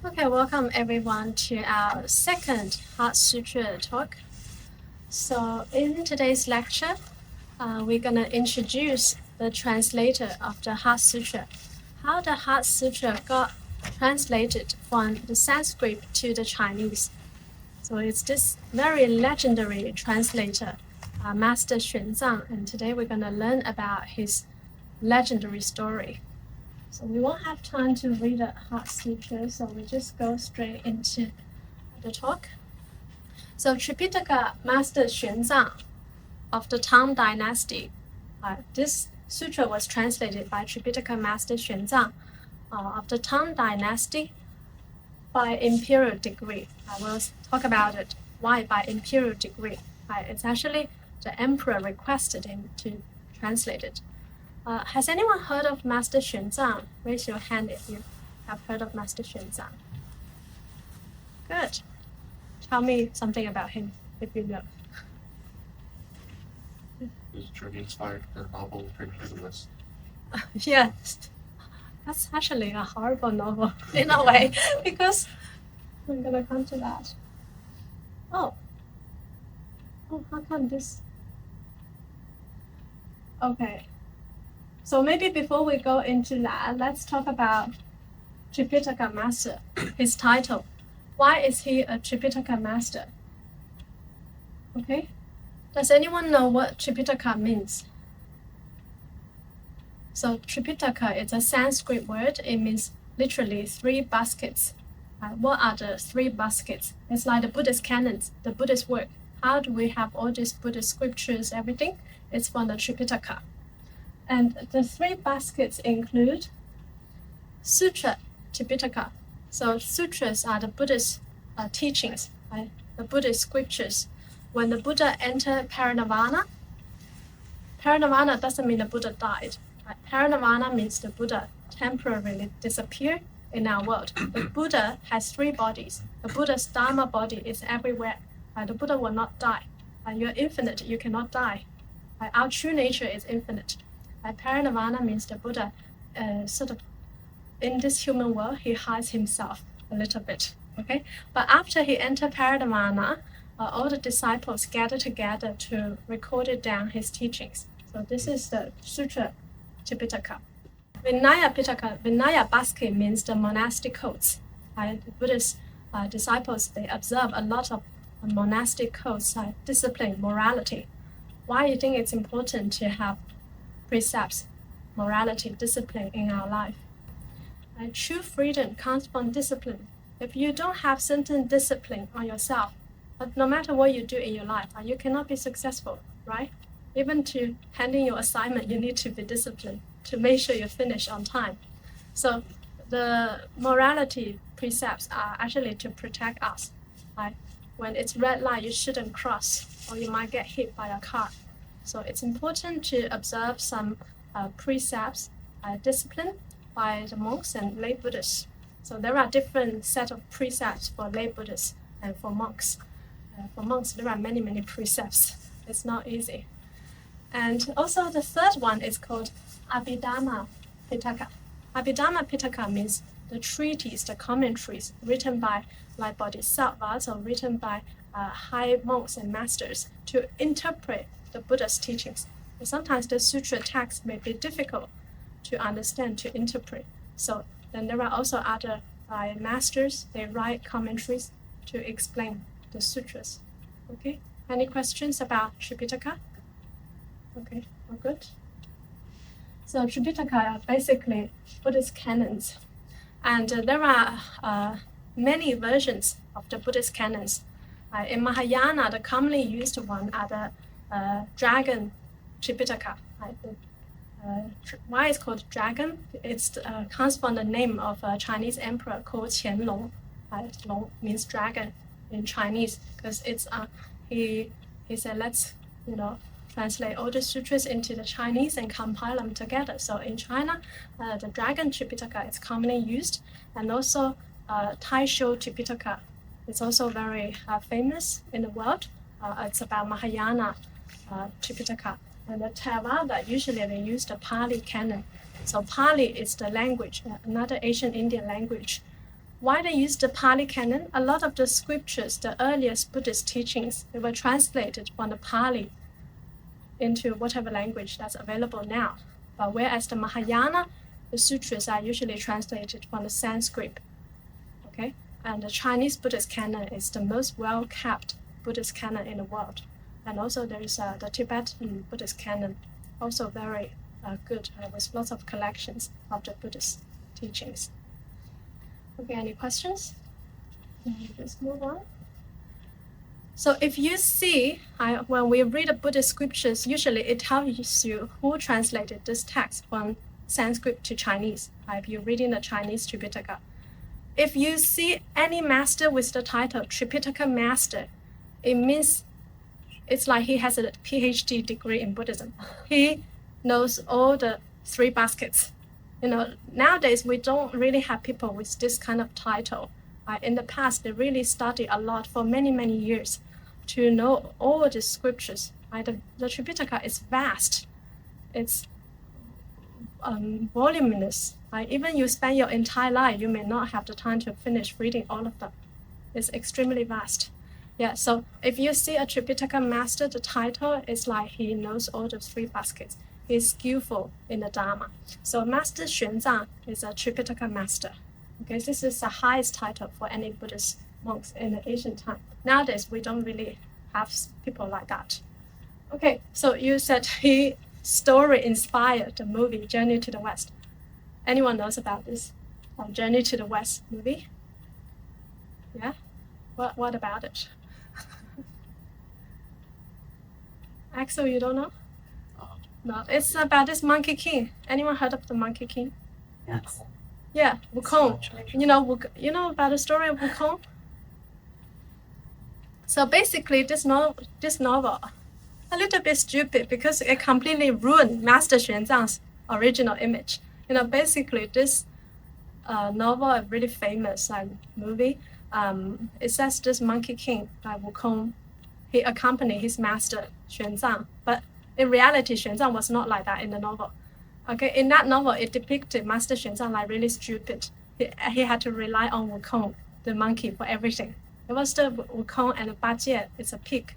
Okay, welcome everyone to our second Heart Sutra talk. So in today's lecture, we're going to introduce the translator of the Heart Sutra, how the Heart Sutra got translated from the Sanskrit to the Chinese. So it's this very legendary translator, Master Xuanzang, and today we're going to learn about his legendary story. So we won't have time to read the Heart Sutra, so we just go straight into the talk. So Tripitaka Master Xuanzang of the Tang Dynasty. This sutra was translated by Tripitaka Master Xuanzang of the Tang Dynasty by imperial decree. I will talk about it. Why by imperial decree? It's actually the emperor requested him to translate it. Has anyone heard of Master Xuanzang? Raise your hand if you have heard of Master Xuanzang. Good. Tell me something about him if you know. Is Journey inspired for a novel written list? Yes. That's actually a horrible novel in a way, because I'm going to come to that. Oh, how come this? Okay. So maybe before we go into that, let's talk about Tripitaka Master, his title. Why is he a Tripitaka Master? Okay. Does anyone know what Tripitaka means? So Tripitaka is a Sanskrit word. It means literally 3 baskets. What are the 3 baskets? It's like the Buddhist canons, the Buddhist work. How do we have all these Buddhist scriptures, everything? It's from the Tripitaka. And the 3 baskets include Sutra Tripitaka. So sutras are the Buddhist teachings, right? The Buddhist scriptures. When the Buddha entered parinirvana doesn't mean the Buddha died. Right? Parinirvana means the Buddha temporarily disappeared in our world. The Buddha has 3 bodies. The Buddha's Dharma body is everywhere. The Buddha will not die. You're infinite, you cannot die. Our true nature is infinite. Parinirvana means the Buddha sort of in this human world, he hides himself a little bit. Okay, but after he entered parinirvana, all the disciples gathered together to record it down his teachings. So this is the Sutra Tripitaka. Vinaya basket means the monastic codes. The Buddhist disciples, they observe a lot of monastic codes, discipline, morality. Why do you think it's important to have precepts, morality, discipline in our life? True freedom comes from discipline. If you don't have certain discipline on yourself, but no matter what you do in your life, you cannot be successful, right? Even to handing your assignment, you need to be disciplined to make sure you finish on time. So the morality precepts are actually to protect us. Right? When it's red light, you shouldn't cross, or you might get hit by a car. So it's important to observe some precepts, discipline by the monks and lay Buddhists. So there are different set of precepts for lay Buddhists and for monks. For monks, there are many, many precepts. It's not easy. And also the third one is called Abhidhamma Pitaka. Abhidhamma Pitaka means the treatise, the commentaries written by like bodhisattvas or written by high monks and masters to interpret the Buddha's teachings. And sometimes the sutra text may be difficult to understand, to interpret. So then there are also other masters, they write commentaries to explain the sutras. Okay, any questions about Tripitaka? Okay, all good. So Tripitaka are basically Buddhist canons. And there are many versions of the Buddhist canons. In Mahayana, the commonly used one are the dragon Tripitaka. Why it's called dragon? It comes from the name of a Chinese emperor called Qianlong. Long means dragon in Chinese, because it's he said, let's translate all the sutras into the Chinese and compile them together. So in China, the dragon Tripitaka is commonly used, and also Taisho Tripitaka is also very famous in the world. It's about Mahayana Tripitaka. And the Theravada, usually they use the Pali canon. So Pali is the language, another Asian Indian language Why they use the Pali Canon? A lot of the scriptures, the earliest Buddhist teachings, they were translated from the Pali into whatever language that's available now. But whereas the Mahayana, the sutras are usually translated from the Sanskrit. Okay, and the Chinese Buddhist canon is the most well-kept Buddhist canon in the world. And also there is the Tibetan Buddhist canon, also very good, with lots of collections of the Buddhist teachings. Okay, any questions? Let's move on. So if you see, when we read the Buddhist scriptures, usually it tells you who translated this text from Sanskrit to Chinese. If you're reading the Chinese Tripitaka. If you see any master with the title Tripitaka Master, it means it's like he has a PhD degree in Buddhism. He knows all the 3 baskets. Nowadays we don't really have people with this kind of title. In the past, they really studied a lot for many, many years to know all the scriptures. The Tripitaka is vast. It's voluminous. Even you spend your entire life, you may not have the time to finish reading all of them. It's extremely vast. Yeah, so if you see a Tripitaka master, the title is like he knows all the 3 baskets. He's skillful in the Dharma. So Master Xuanzang is a Tripitaka master. Okay, this is the highest title for any Buddhist monks in the ancient time. Nowadays, we don't really have people like that. Okay, so you said his story inspired the movie Journey to the West. Anyone knows about this Journey to the West movie? Yeah? What about it? Axel, you don't know? No, it's about this Monkey King. Anyone heard of the Monkey King? Yes. Yeah, Wukong. You know about the story of Wukong? So basically, this novel, a little bit stupid because it completely ruined Master Xuanzang's original image. Basically, this novel, a really famous movie, it says this Monkey King, Wukong, he accompanied his master Xuanzang, but in reality, Xuanzang was not like that in the novel. Okay, in that novel, it depicted Master Xuanzang like really stupid. He had to rely on Wukong, the monkey, for everything. It was the Wukong and the Bajie, it's a pig.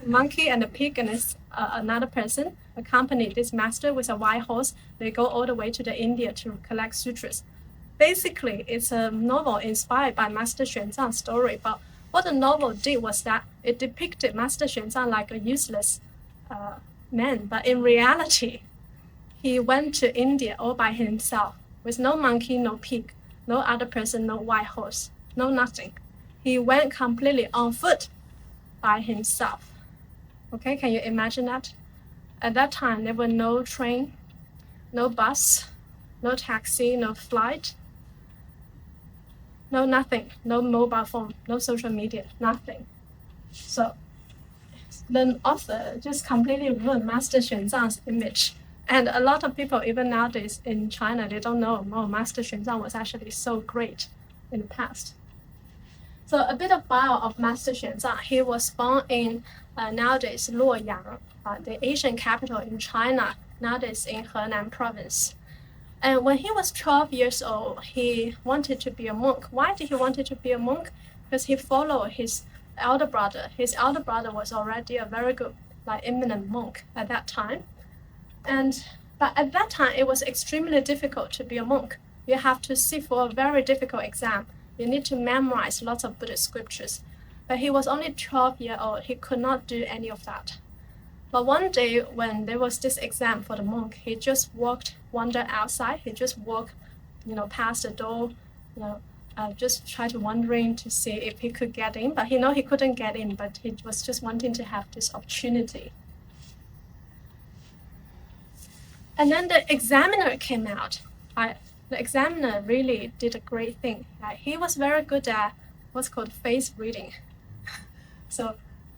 Monkey and a pig and another person accompanied this master with a white horse. They go all the way to India to collect sutras. Basically, it's a novel inspired by Master Xuanzang's story, but what the novel did was that it depicted Master Xuanzang like a useless man, but in reality, he went to India all by himself, with no monkey, no pig, no other person, no white horse, no nothing. He went completely on foot by himself. Okay, can you imagine that? At that time, there were no train, no bus, no taxi, no flight, no nothing, no mobile phone, no social media, nothing. So the author just completely ruined Master Xuanzang's image. And a lot of people, even nowadays in China, they don't know, Master Xuanzang was actually so great in the past. So a bit of bio of Master Xuanzang. He was born in nowadays Luoyang, the Asian capital in China, nowadays in Henan province. And when he was 12 years old, he wanted to be a monk. Why did he want to be a monk? Because he followed his elder brother. His elder brother was already a very good, eminent monk at that time. But at that time, it was extremely difficult to be a monk. You have to sit for a very difficult exam. You need to memorize lots of Buddhist scriptures. But he was only 12 years old. He could not do any of that. But one day, when there was this exam for the monk, he just wandered outside. He just walked, past the door, just tried to wondering to see if he could get in. But he couldn't get in, but he was just wanting to have this opportunity. And then the examiner came out. The examiner really did a great thing. He was very good at what's called face reading. So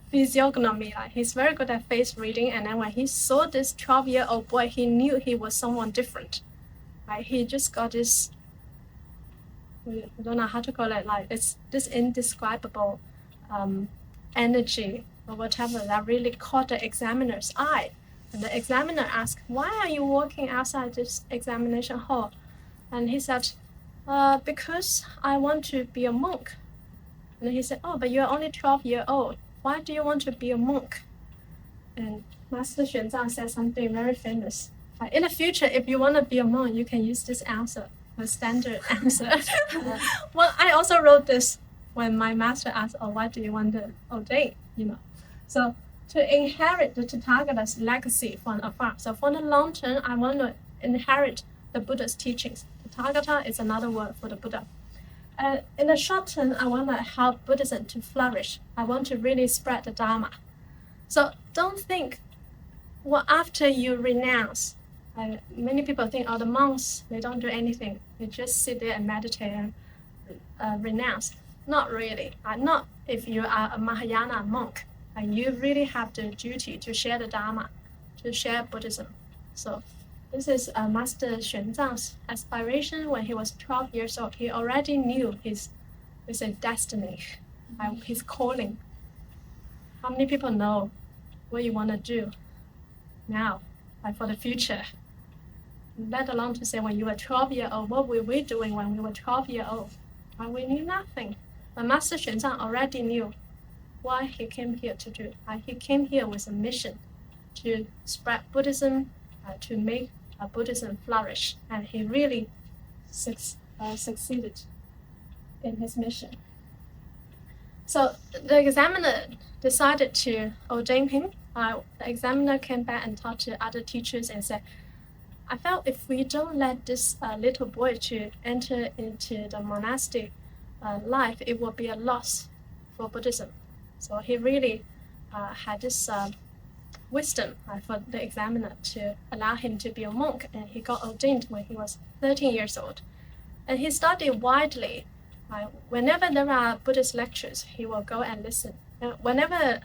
physiognomy, he's very good at face reading. And then when he saw this 12-year-old boy, he knew he was someone different. He just got this, I don't know how to call it, it's this indescribable energy or whatever that really caught the examiner's eye. And the examiner asked, "Why are you walking outside this examination hall?" And he said, Because I want to be a monk. And he said, oh, but you're only 12 years old. Why do you want to be a monk? And Master Xuanzang said something very famous. In the future, if you want to be a monk, you can use this answer, the standard answer. Well, I also wrote this when my master asked, oh, why do you want to ordain? So to inherit the Tathagata's legacy from afar. So for the long term, I want to inherit the Buddha's teachings. Tathagata is another word for the Buddha. In the short term, I want to help Buddhism to flourish. I want to really spread the Dharma. So don't think, well, after you renounce, many people think, oh, the monks, they don't do anything. They just sit there and meditate and renounce. Not really. Not if you are a Mahayana monk. You really have the duty to share the Dharma, to share Buddhism. So this is Master Xuanzang's aspiration when he was 12 years old. He already knew his destiny, his calling. How many people know what you want to do now, for the future? Let alone to say when you were 12 years old, what were we doing when we were 12 years old? We knew nothing. But Master Xuanzang already knew what he came here to do. He came here with a mission to spread Buddhism, to make Buddhism flourish. And he really succeeded in his mission. So the examiner decided to ordain him. The examiner came back and talked to other teachers and said, I felt if we don't let this little boy to enter into the monastic life, it will be a loss for Buddhism. So he really had this wisdom for the examiner to allow him to be a monk, and he got ordained when he was 13 years old. And he studied widely. Whenever there are Buddhist lectures, he will go and listen. And whenever,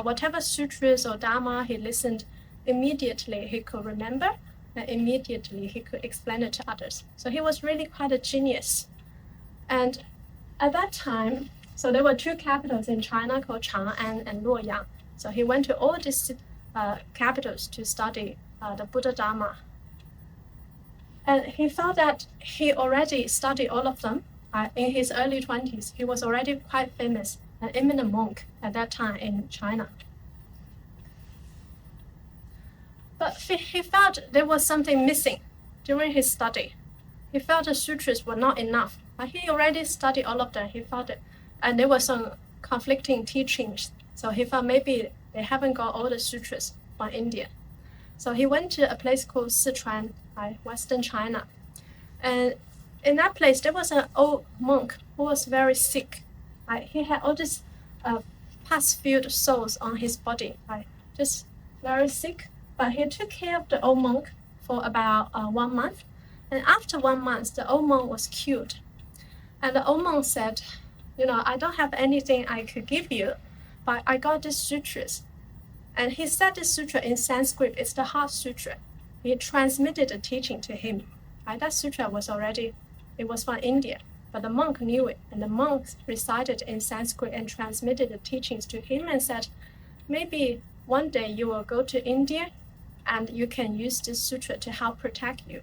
whatever sutras or Dharma he listened, immediately he could remember, and immediately he could explain it to others. So he was really quite a genius. And at that time, so there were two capitals in China called Chang'an and Luoyang. So he went to all these capitals to study the Buddha Dharma. And he felt that he already studied all of them. In his early 20s, he was already quite famous, an eminent monk at that time in China. But he felt there was something missing during his study. He felt the sutras were not enough. He already studied all of them. He felt it. And there were some conflicting teachings. So he thought maybe they haven't got all the sutras from India. So he went to a place called Sichuan, Western China. And in that place, there was an old monk who was very sick. He had all these pus-filled sores on his body, just very sick. But he took care of the old monk for about 1 month. And after 1 month, the old monk was cured. And the old monk said, I don't have anything I could give you, but I got these sutras. And he said this sutra in Sanskrit. It's the Heart Sutra. He transmitted the teaching to him. That sutra was from India, but the monk knew it. And the monk recited in Sanskrit and transmitted the teachings to him and said, maybe one day you will go to India and you can use this sutra to help protect you.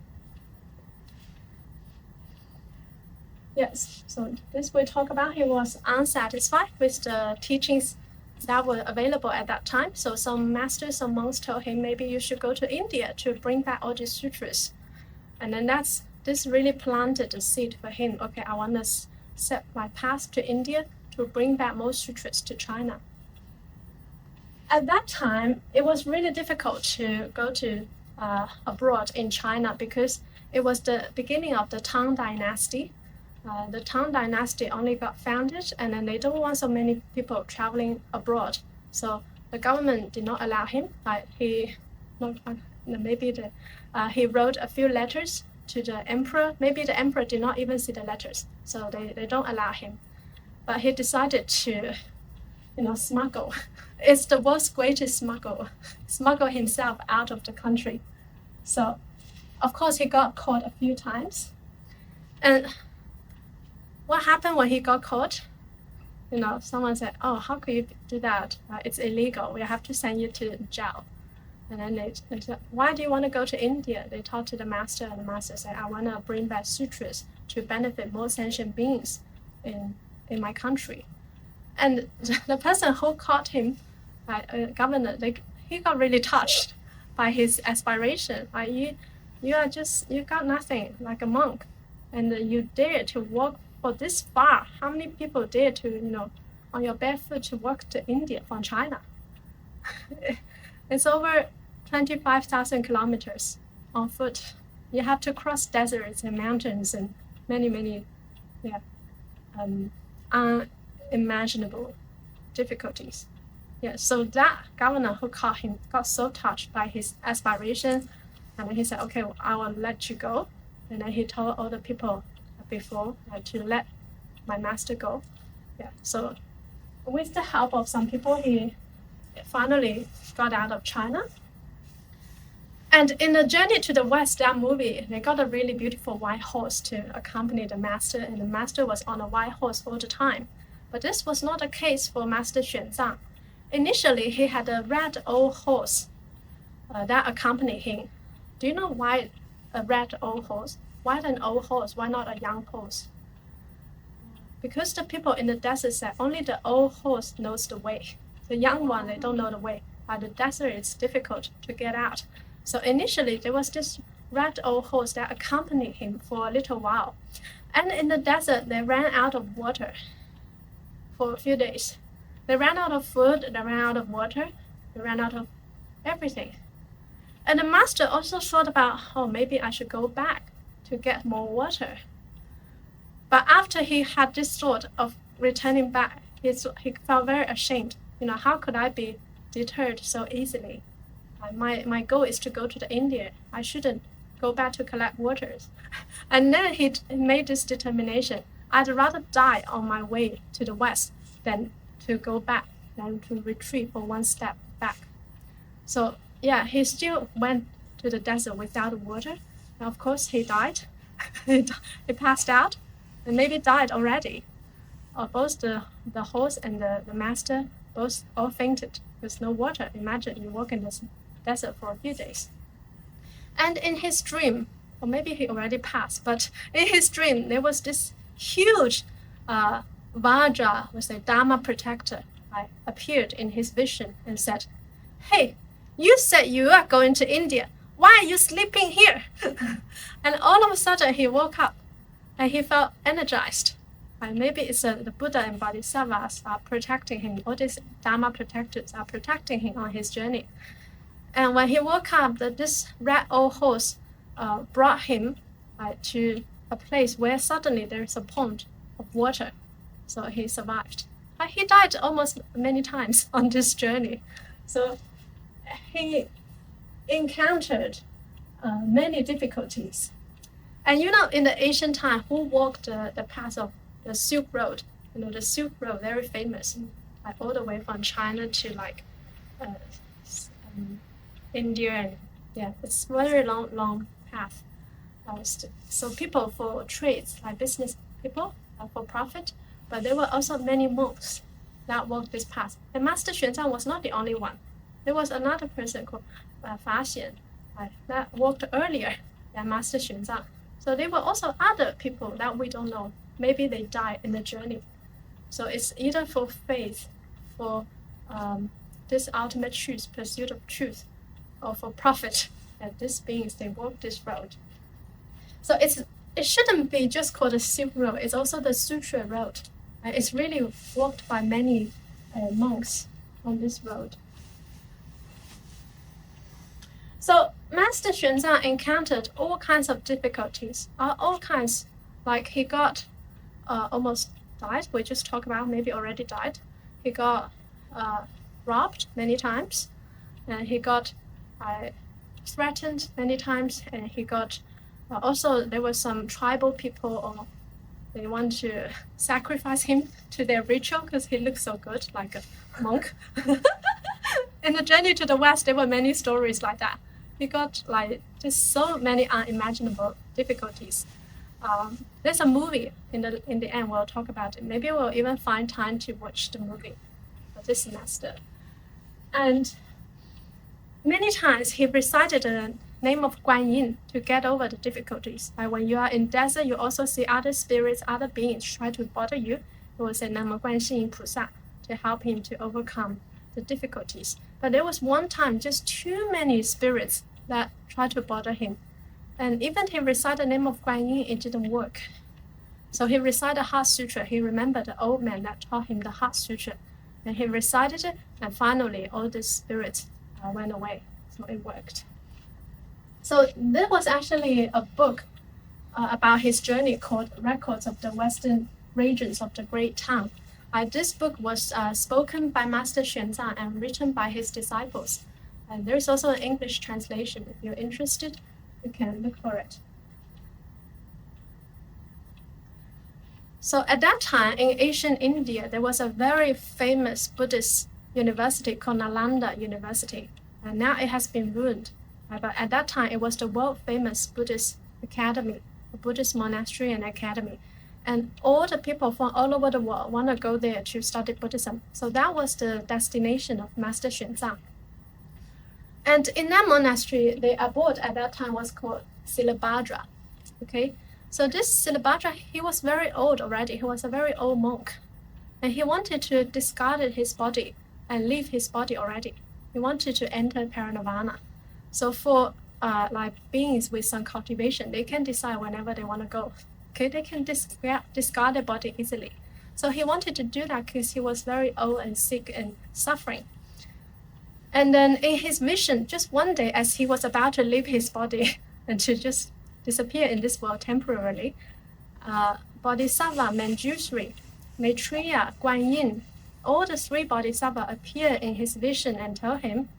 Yes, so this we talk about, he was unsatisfied with the teachings that were available at that time. So some masters, some monks told him, maybe you should go to India to bring back all these sutras. And then this really planted the seed for him. Okay, I want to set my path to India to bring back more sutras to China. At that time, it was really difficult to go to abroad in China because it was the beginning of the Tang Dynasty. The Tang Dynasty only got founded, and then they don't want so many people traveling abroad. So the government did not allow him. He wrote a few letters to the emperor. Maybe the emperor did not even see the letters, so they don't allow him. But he decided to, smuggle. It's the world's greatest smuggle himself out of the country. So, of course, he got caught a few times. And what happened when he got caught? Someone said, oh, how could you do that? It's illegal. We have to send you to jail. And then they said, why do you want to go to India? They talked to the master, and the master said, I want to bring back sutras to benefit more sentient beings in my country. And the person who caught him, governor, he got really touched by his aspiration. You got nothing, like a monk, and you dare to walk for this far. How many people dare to, on your bare foot to walk to India from China? It's over 25,000 kilometers on foot. You have to cross deserts and mountains and many, unimaginable difficulties. Yeah, so that governor who caught him got so touched by his aspiration, and then he said, okay, well, I will let you go. And then he told all the people before to let my master go. Yeah, so with the help of some people, he finally got out of China. And in the journey to the west, that movie, they got a really beautiful white horse to accompany the master, and the master was on a white horse all the time. But this was not the case for Master Xuanzang. Initially, he had a red old horse that accompanied him. Do you know why a red old horse? Why an old horse? Why not a young horse? Because the people in the desert said only the old horse knows the way. The young one, they don't know the way. But the desert is difficult to get out. So initially, there was this red old horse that accompanied him for a little while. And in the desert, they ran out of water for a few days. They ran out of food, they ran out of water, they ran out of everything. And the master also thought about, maybe I should go back to get more water. But after he had this thought of returning back, he felt very ashamed. How could I be deterred so easily? My goal is to go to the India. I shouldn't go back to collect waters. And then he made this determination. I'd rather die on my way to the west than to go back, than to retreat for one step back. So yeah, he still went to the desert without water. And of course, he died. He passed out and maybe died already. Both the horse and the master both all fainted with no water. Imagine you walk in this desert for a few days. And in his dream, or maybe he already passed, but in his dream, there was this huge Vajra, was a Dharma protector, appeared in his vision and said, hey, you said you are going to India. Why are you sleeping here? And all of a sudden he woke up and he felt energized. Maybe it's the Buddha and Bodhisattvas are protecting him. All these Dharma protectors are protecting him on his journey. And when he woke up, this red old horse brought him to a place where suddenly there is a pond of water. So he survived. He died almost many times on this journey. So he encountered many difficulties. And in the ancient time, who walked the path of the Silk Road? The Silk Road, very famous, all the way from China to India, and it's very long path. So people for trades, like business people, for profit, but there were also many monks that walked this path. And Master Xuanzang was not the only one. There was another person called Fa Xian that walked earlier than Master Xuanzang. So there were also other people that we don't know. Maybe they died in the journey. So it's either for faith, for this ultimate truth, pursuit of truth, or for profit. And these beings, they walk this road. So it shouldn't be just called the Silk Road. It's also the Sutra Road. It's really walked by many monks on this road. So Master Xuanzang encountered all kinds of difficulties, all kinds, like he got almost died. We just talked about maybe already died. He got robbed many times, and he got threatened many times, and he got also there were some tribal people, or they want to sacrifice him to their ritual because he looked so good, like a monk. In the journey to the west, there were many stories like that. He got just so many unimaginable difficulties. There's a movie in the end. We'll talk about it. Maybe we'll even find time to watch the movie for this semester. And many times he recited the name of Guan Yin to get over the difficulties. Like when you are in desert, you also see other spirits, other beings try to bother you. He will say Namo Guan Yin Pusa to help him to overcome the difficulties. But there was one time just too many spirits that tried to bother him. And even he recited the name of Guan Yin, it didn't work. So he recited Heart Sutra. He remembered the old man that taught him the Heart Sutra. And he recited it, and finally all the spirits went away. So it worked. So there was actually a book about his journey called Records of the Western Regions of the Great Town. This book was spoken by Master Xuanzang and written by his disciples. And there is also an English translation. If you're interested, you can look for it. So at that time in ancient India, there was a very famous Buddhist university called Nalanda University. And now it has been ruined. But at that time, it was the world famous Buddhist academy, a Buddhist monastery and academy. And all the people from all over the world want to go there to study Buddhism. So that was the destination of Master Xuanzang. And in that monastery, the abbot at that time was called Silabhadra. Okay, so this Silabhadra, he was very old already. He was a very old monk. And he wanted to discard his body and leave his body already. He wanted to enter parinirvana. So for like beings with some cultivation, they can decide whenever they want to go. Okay, they can discard their body easily. So he wanted to do that because he was very old and sick and suffering. And then in his vision, just one day as he was about to leave his body and to just disappear in this world temporarily, Bodhisattva, Manjushri, Maitreya, Guan Yin, all the three Bodhisattvas appear in his vision and tell him,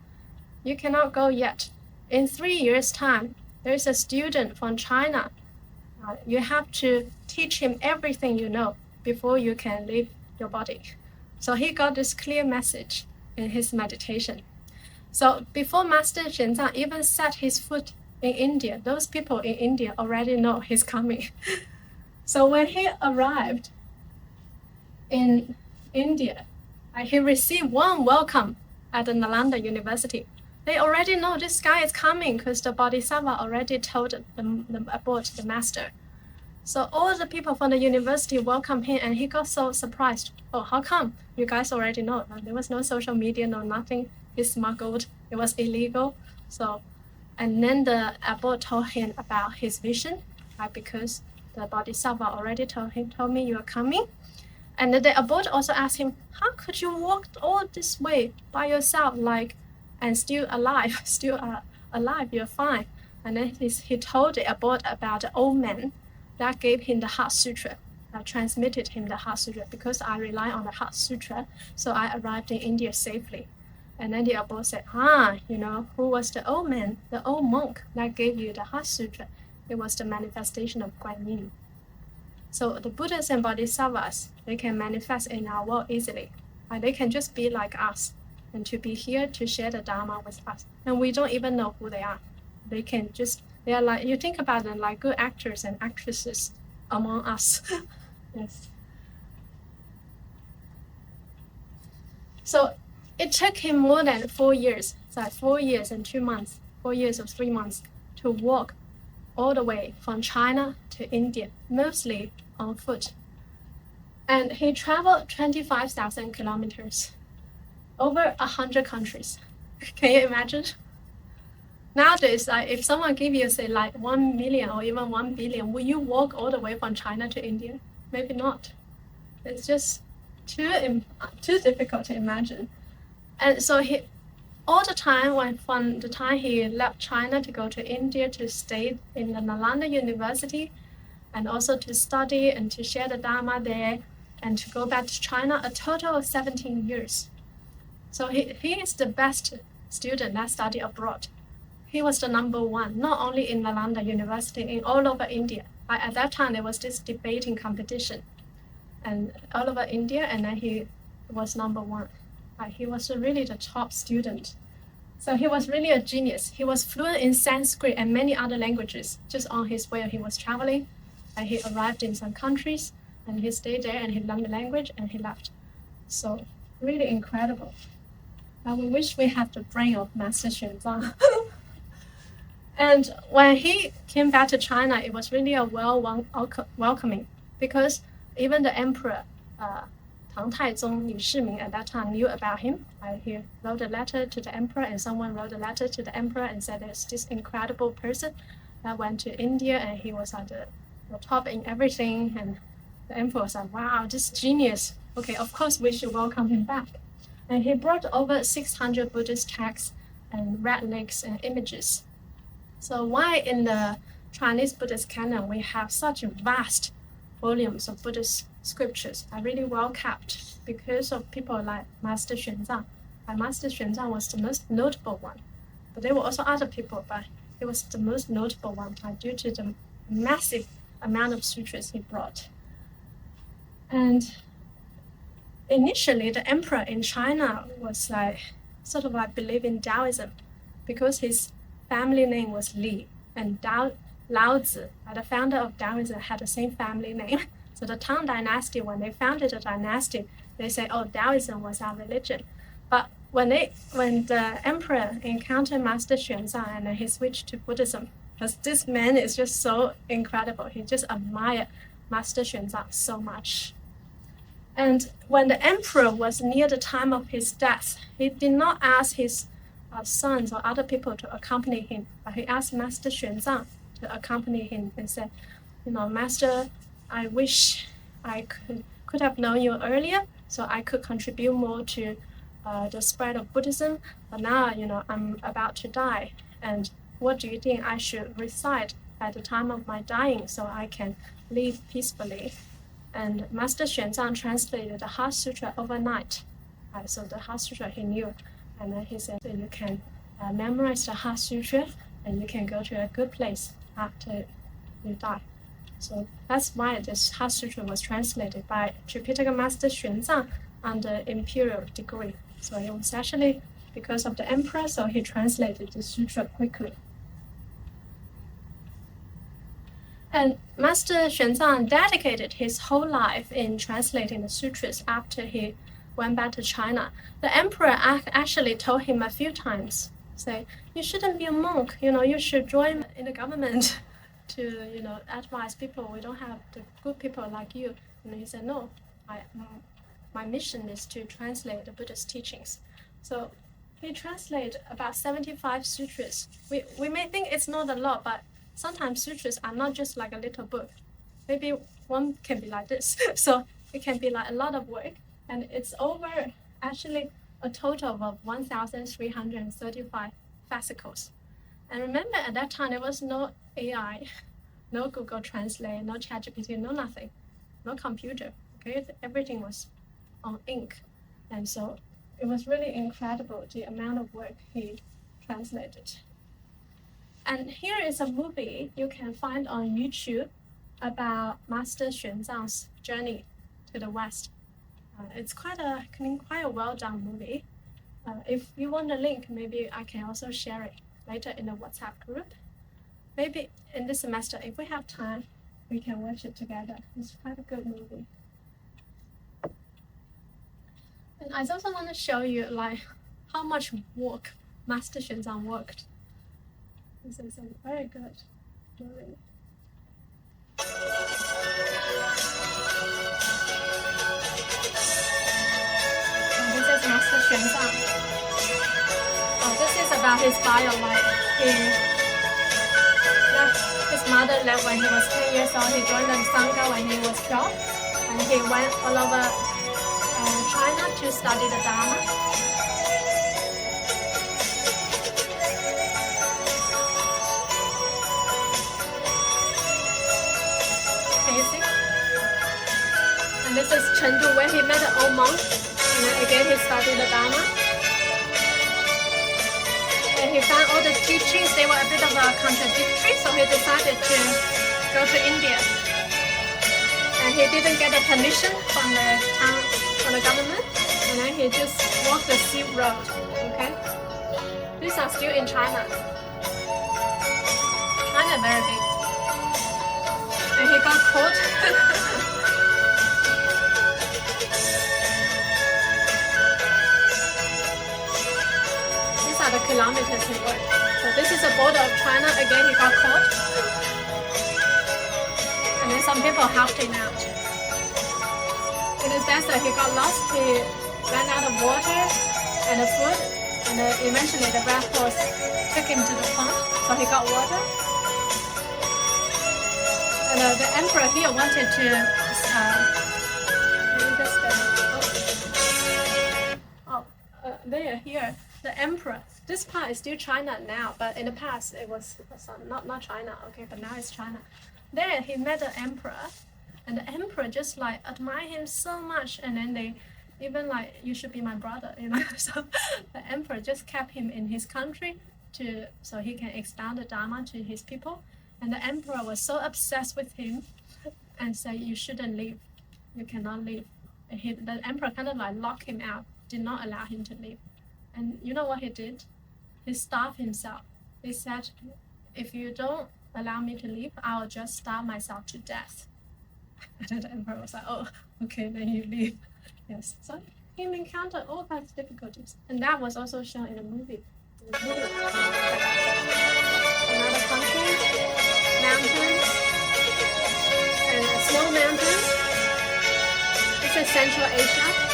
you cannot go yet. In 3 years' time, there is a student from China. You have to teach him everything you know before you can leave your body. So he got this clear message in his meditation. So before Master Xuanzang even set his foot in India, those people in India already know he's coming. So when he arrived in India, he received warm welcome at the Nalanda University. They already know this guy is coming because the Bodhisattva already told the abbot, the master. So all the people from the university welcomed him, and he got so surprised. Oh, how come? You guys already know. There was no social media, no nothing. He smuggled. It was illegal. So, and then the abbot told him about his vision, right? Because the Bodhisattva already told me you are coming. And then the abbot also asked him, how could you walk all this way by yourself, and still alive, you're fine. And then he told the abbot about the old man that gave him the Heart Sutra, transmitted him the Heart Sutra. Because I rely on the Heart Sutra, so I arrived in India safely. And then the abbot said, who was the old man, the old monk that gave you the Heart Sutra? It was the manifestation of Guan Yin. So the Buddhas and Bodhisattvas, they can manifest in our world easily. They can just be like us and to be here to share the Dharma with us. And we don't even know who they are. They are like, you think about them like good actors and actresses among us. Yes. So it took him more than 4 years, 4 years and 2 months, 4 years or 3 months to walk all the way from China to India, mostly on foot. And he traveled 25,000 kilometers, over 100 countries. Can you imagine? Nowadays, if someone give you, say, 1 million or even 1 billion, will you walk all the way from China to India? Maybe not. It's just too difficult to imagine. And so all the time, from the time he left China to go to India to stay in the Nalanda University, and also to study and to share the Dharma there, and to go back to China, a total of 17 years. So he is the best student that studied abroad. He was the number one, not only in Nalanda University, in all over India. At that time, there was this debating competition, and all over India, and then he was number one. He was really the top student. So he was really a genius. He was fluent in Sanskrit and many other languages just on his way he was traveling. He arrived in some countries, and he stayed there, and he learned the language, and he left. So really incredible. We wish we had the brain of Master Xuanzang. And when he came back to China, it was really a welcoming, because even the emperor, Tang Taizong Li Shiming at that time knew about him. He wrote a letter to the emperor, and someone wrote a letter to the emperor and said there's this incredible person that went to India and he was at the top in everything. And the emperor was like, wow, this genius. Okay, of course we should welcome him back. And he brought over 600 Buddhist texts and relics and images. So why in the Chinese Buddhist canon we have such vast volumes of Buddhist scriptures are really well kept? Because of people like Master Xuanzang. Master Xuanzang was the most notable one. But there were also other people, but he was the most notable one due to the massive amount of sutras he brought. And initially, the emperor in China was sort of believe in Taoism, because his family name was Li, and Lao Tzu, the founder of Taoism, had the same family name. So the Tang Dynasty, when they founded the dynasty, they say, oh, Taoism was our religion. But when the emperor encountered Master Xuanzang and he switched to Buddhism, because this man is just so incredible. He just admired Master Xuanzang so much. And when the emperor was near the time of his death, he did not ask his sons or other people to accompany him, but he asked Master Xuanzang to accompany him and said, Master, I wish I could have known you earlier so I could contribute more to the spread of Buddhism, but now, I'm about to die. And what do you think I should recite at the time of my dying so I can live peacefully? And Master Xuanzang translated the Heart Sutra overnight. So the Heart Sutra he knew. And then he said, you can memorize the Heart Sutra and you can go to a good place after you die. So that's why this Heart Sutra was translated by Tripitaka Master Xuanzang under imperial degree. So it was actually because of the emperor, so he translated the sutra quickly. And Master Xuanzang dedicated his whole life in translating the sutras after he went back to China. The emperor actually told him a few times, say, you shouldn't be a monk, you should join in the government to, advise people. We don't have the good people like you. And he said, no, my mission is to translate the Buddhist teachings. So he translated about 75 sutras. We may think it's not a lot, but sometimes sutras are not just like a little book. Maybe one can be like this. So it can be like a lot of work. And it's over actually a total of 1,335 fascicles. And remember, at that time, there was no AI, no Google Translate, no ChatGPT, no nothing, no computer. Okay, everything was on ink. And so it was really incredible, the amount of work he translated. And here is a movie you can find on YouTube about Master Xuanzang's journey to the West. It's quite a well-done movie. If you want the link, maybe I can also share it later in the WhatsApp group. Maybe in this semester, if we have time, we can watch it together. It's quite a good movie. And I also want to show you how much work Master Xuanzang worked. This is a very good movie. This is Master Xuanzang. This is about his bio life. His mother left when he was 10 years old. He joined the Sangha when he was 12. And he went all over China to study the Dharma. Can you see? And this is Chengdu, where he met an old monk. And then again he studied the Dharma. And he found all the teachings, they were a bit of a contradictory, so he decided to go to India. And he didn't get a permission from the government, and then he just walked the Silk Road. Okay? These are still in China. China very big. And he got caught. the kilometers he worked. So this is a border of China. Again, he got caught. And then some people helped him out. In his desert, he got lost. He ran out of water and the food. And eventually the red horse took him to the pond. So he got water. And the emperor here wanted to there, here, the emperor. This part is still China now, but in the past it was not China, okay, but now it's China. There he met the emperor, and the emperor just like admired him so much, and then they even like, you should be my brother, you know. So the emperor just kept him in his country so he can expound the Dharma to his people. And the emperor was so obsessed with him and said, you shouldn't leave, you cannot leave. The emperor kind of like locked him out, did not allow him to leave. And you know what he did? He starved himself. He said, if you don't allow me to leave, I will just starve myself to death. And then the emperor was like, oh, okay, then you leave. Yes, so he encountered all kinds of difficulties. And that was also shown in a movie. Another country, mountains, and snow mountains. This is Central Asia.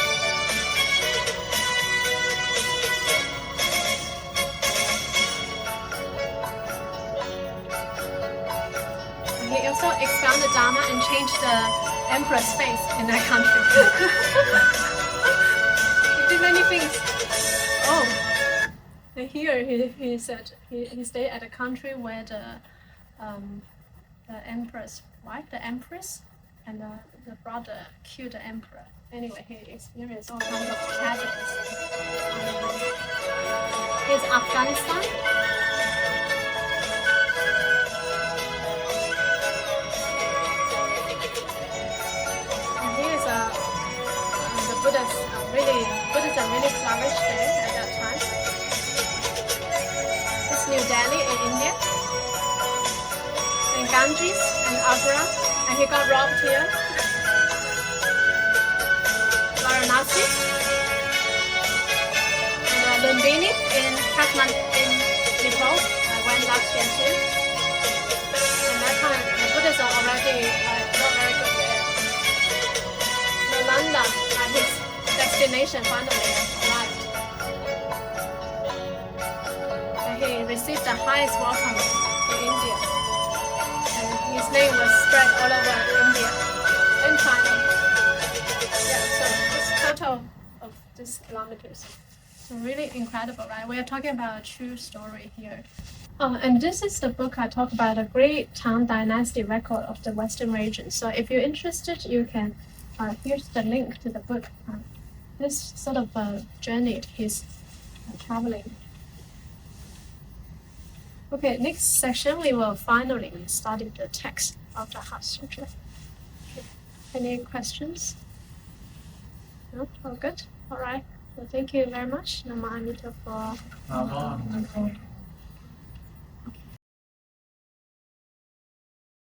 He also expounded Dharma and changed the emperor's face in that country. He did many things. Oh, and here he said he stayed at a country where the emperor's wife, the empress, and the brother killed the emperor. Anyway, he experienced all kinds of tragedies. Here's Afghanistan. Buddhism really flourished there at that time. It's New Delhi in India. And Ganges and Agra. And he got robbed here. Varanasi. And Lumbini in Kathmandu in Nepal. I went last year too. And that time the Buddhism already not very good there. Nalanda, his destination finally arrived. And he received the highest welcome in India. And his name was spread all over India and China. Yeah, so it's total of these kilometers. So really incredible, right? We are talking about a true story here. And this is the book I talk about, a great Tang Dynasty record of the Western region. So if you're interested, you can, here's the link to the book. This sort of journey he's traveling. Okay, next section we will finally study the text of the Heart Sutra. Okay. Any questions? No? All good? All right. So thank you very much. Namaste for